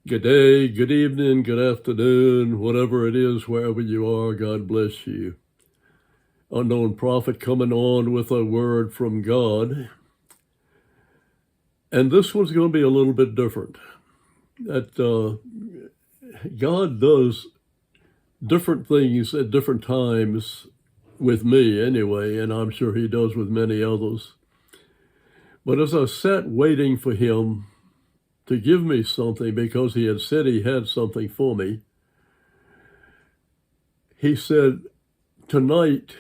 Good day, good evening, good afternoon, whatever it is, wherever you are, God bless you. Unknown prophet coming on with a word from God. And this one's going to be a little bit different. That God does different things at different times with me anyway, and I'm sure he does with many others. But as I sat waiting for him to give me something, because he had said he had something for me, he said, tonight,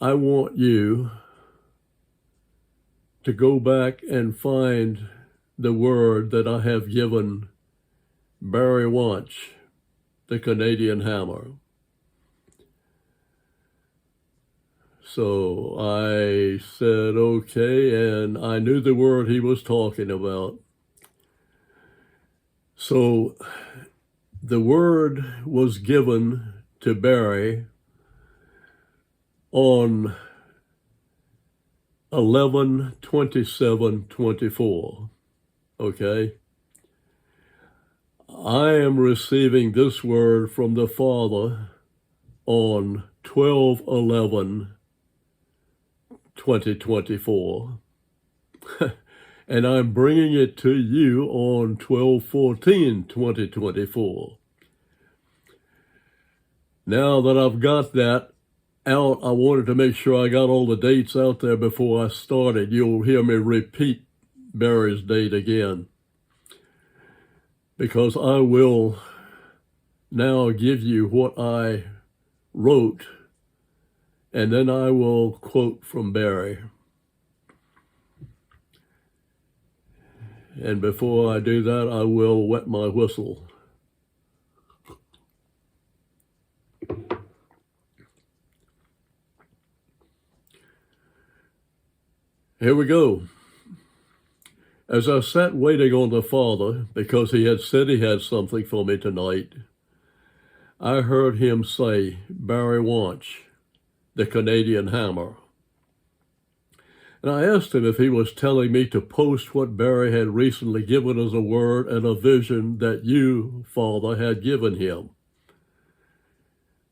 I want you to go back and find the word that I have given Barry Wunsch, the Canadian hammer. So I said, okay, and I knew the word he was talking about. So the word was given to Barry on 11/27/24. Okay? I am receiving this word from the Father on 12/11/2024. And I'm bringing it to you on 12/14/2024. Now that I've got that out, I wanted to make sure I got all the dates out there before I started. You'll hear me repeat Barry's date again, because I will now give you what I wrote, and then I will quote from Barry. And before I do that, I will wet my whistle. Here we go. As I sat waiting on the Father, because he had said he had something for me tonight, I heard him say, Barry Wunsch, the Canadian hammer. And I asked him if he was telling me to post what Barry had recently given as a word and a vision that you, Father, had given him.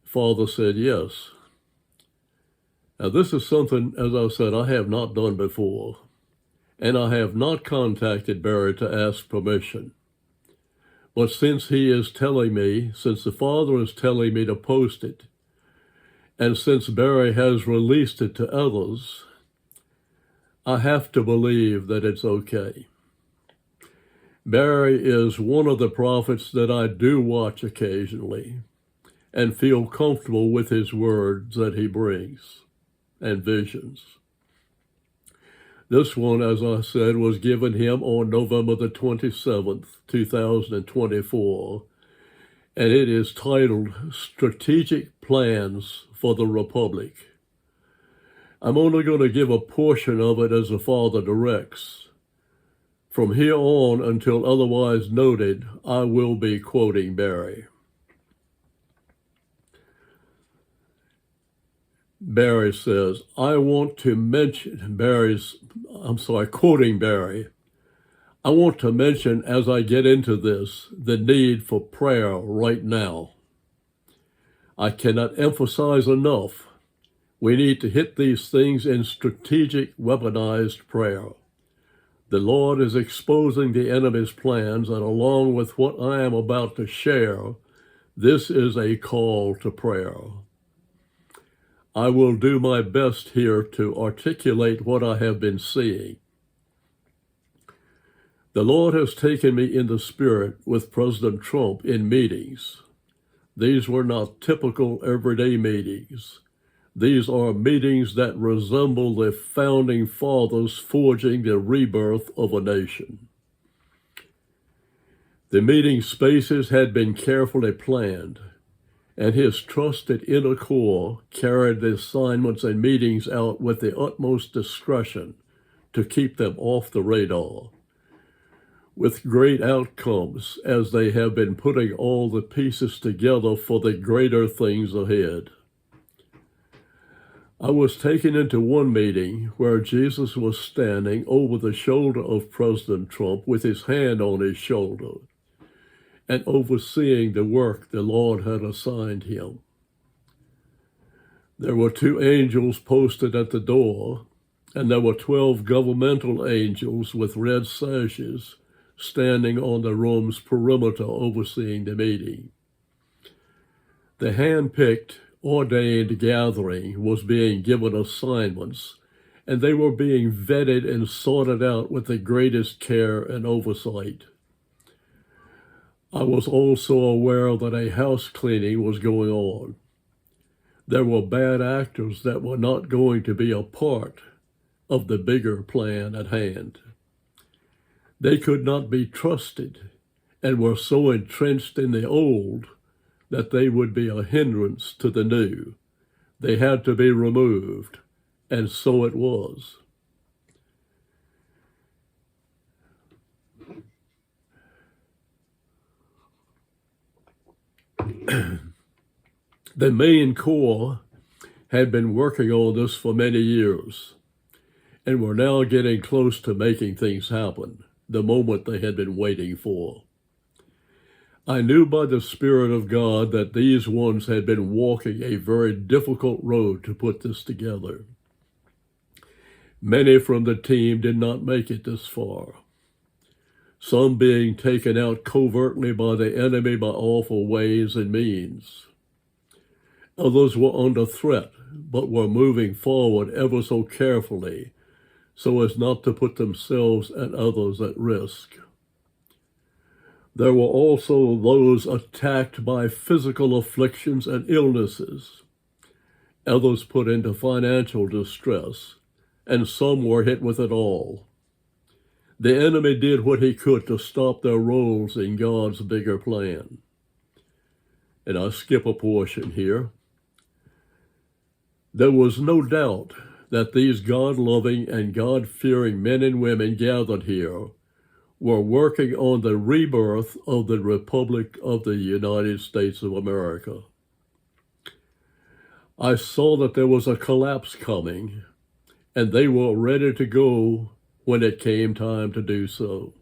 Father said yes. Now this is something, as I said, I have not done before. And I have not contacted Barry to ask permission. But since he is telling me, since the Father is telling me to post it, and since Barry has released it to others, I have to believe that it's okay. Barry is one of the prophets that I do watch occasionally and feel comfortable with his words that he brings and visions. This one, as I said, was given him on November the 27th, 2024, and it is titled Strategic Plans for the Republic. I'm only going to give a portion of it as the Father directs. From here on until otherwise noted, I will be quoting Barry. Barry says, quoting Barry, I want to mention as I get into this, the need for prayer right now. I cannot emphasize enough, we need to hit these things in strategic, weaponized prayer. The Lord is exposing the enemy's plans, and along with what I am about to share, this is a call to prayer. I will do my best here to articulate what I have been seeing. The Lord has taken me in the Spirit with President Trump in meetings. These were not typical everyday meetings. These are meetings that resemble the founding fathers forging the rebirth of a nation. The meeting spaces had been carefully planned, and his trusted inner core carried the assignments and meetings out with the utmost discretion to keep them off the radar, with great outcomes as they have been putting all the pieces together for the greater things ahead. I was taken into one meeting where Jesus was standing over the shoulder of President Trump with his hand on his shoulder and overseeing the work the Lord had assigned him. There were 2 angels posted at the door, and there were 12 governmental angels with red sashes standing on the room's perimeter overseeing the meeting. The hand-picked, ordained gathering was being given assignments, and they were being vetted and sorted out with the greatest care and oversight. I was also aware that a house cleaning was going on. There were bad actors that were not going to be a part of the bigger plan at hand. They could not be trusted and were so entrenched in the old that they would be a hindrance to the new. They had to be removed, and so it was. The main core had been working on this for many years, and were now getting close to making things happen, the moment they had been waiting for. I knew by the Spirit of God that these ones had been walking a very difficult road to put this together. Many from the team did not make it this far, some being taken out covertly by the enemy by awful ways and means. Others were under threat, but were moving forward ever so carefully so as not to put themselves and others at risk. There were also those attacked by physical afflictions and illnesses, others put into financial distress, and some were hit with it all. The enemy did what he could to stop their roles in God's bigger plan. And I skip a portion here. There was no doubt that these God-loving and God-fearing men and women gathered here were working on the rebirth of the Republic of the United States of America. I saw that there was a collapse coming, and they were ready to go when it came time to do so.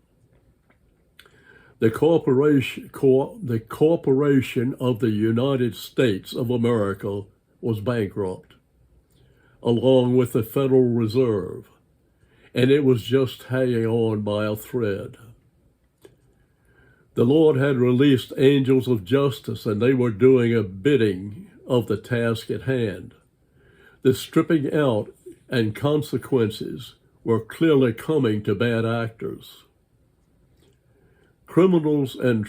The corporation of the United States of America was bankrupt, along with the Federal Reserve, and it was just hanging on by a thread. The Lord had released angels of justice, and they were doing a bidding of the task at hand. The stripping out and consequences were clearly coming to bad actors. Criminals and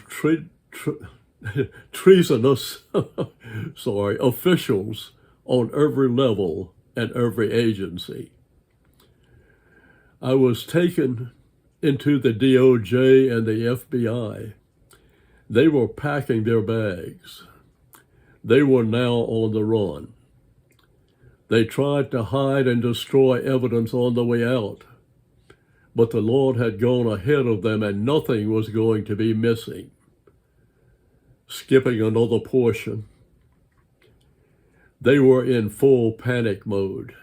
treasonous officials on every level and every agency. I was taken into the DOJ and the FBI. They were packing their bags. They were now on the run. They tried to hide and destroy evidence on the way out, but the Lord had gone ahead of them and nothing was going to be missing. Skipping another portion, they were in full panic mode.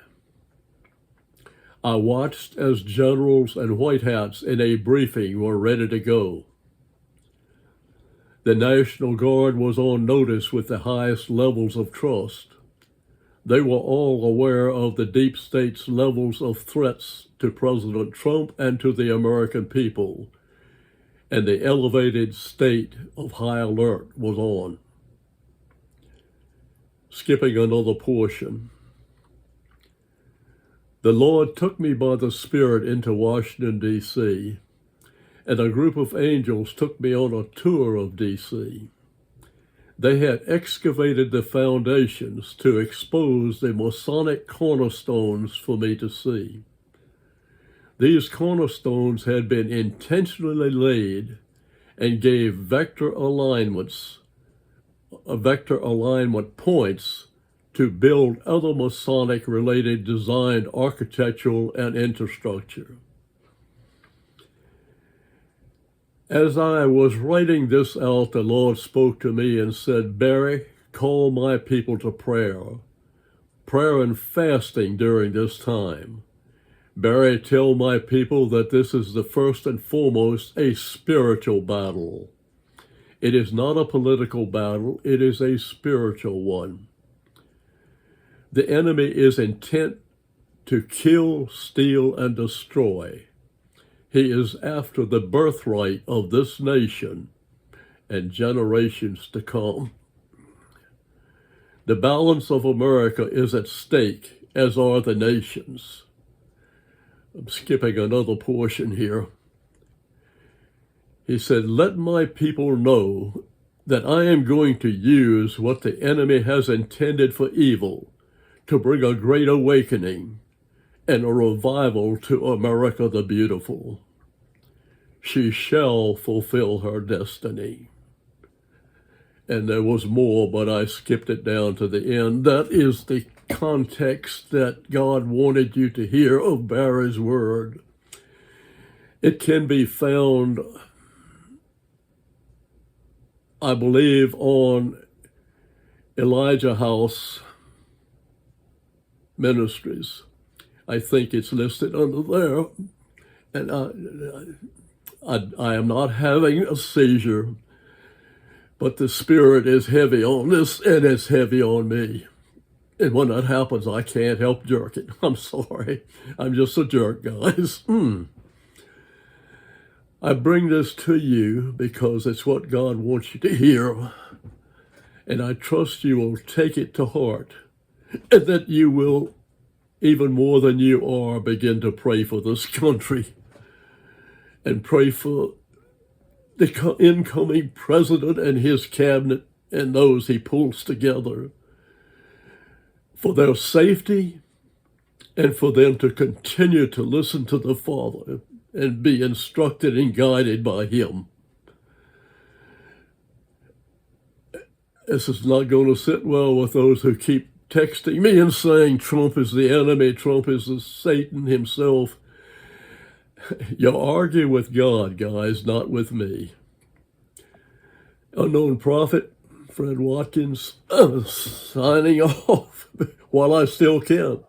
I watched as generals and white hats in a briefing were ready to go. The National Guard was on notice with the highest levels of trust. They were all aware of the deep state's levels of threats to President Trump and to the American people, and the elevated state of high alert was on. Skipping another portion. The Lord took me by the Spirit into Washington, D.C., and a group of angels took me on a tour of D.C. They had excavated the foundations to expose the Masonic cornerstones for me to see. These cornerstones had been intentionally laid and gave vector alignment points to build other Masonic-related designed architectural and infrastructure. As I was writing this out, the Lord spoke to me and said, "Barry, call my people to prayer. prayer and fasting during this time. Barry, tell my people that this is the first and foremost a spiritual battle. It is not a political battle, it is a spiritual one. The enemy is intent to kill, steal, and destroy. He is after the birthright of this nation and generations to come. The balance of America is at stake, as are the nations. I'm skipping another portion here. He said, let my people know that I am going to use what the enemy has intended for evil to bring a great awakening and a revival to America the beautiful. She shall fulfill her destiny. And there was more, but I skipped it down to the end. That is the context that God wanted you to hear of Barry's word. It can be found, I believe, on Elijah House Ministries. I think it's listed under there. And I am not having a seizure, but the Spirit is heavy on this, and it's heavy on me. And when that happens, I can't help jerking. I'm sorry. I'm just a jerk, guys. I bring this to you because it's what God wants you to hear. And I trust you will take it to heart, and that you will, even more than you are, begin to pray for this country and pray for the incoming president and his cabinet and those he pulls together, for their safety and for them to continue to listen to the Father and be instructed and guided by him. This is not going to sit well with those who keep texting me and saying Trump is the enemy, Trump is the Satan himself. You argue with God, guys, not with me. Unknown Prophet, Fred Watkins, signing off while I still can.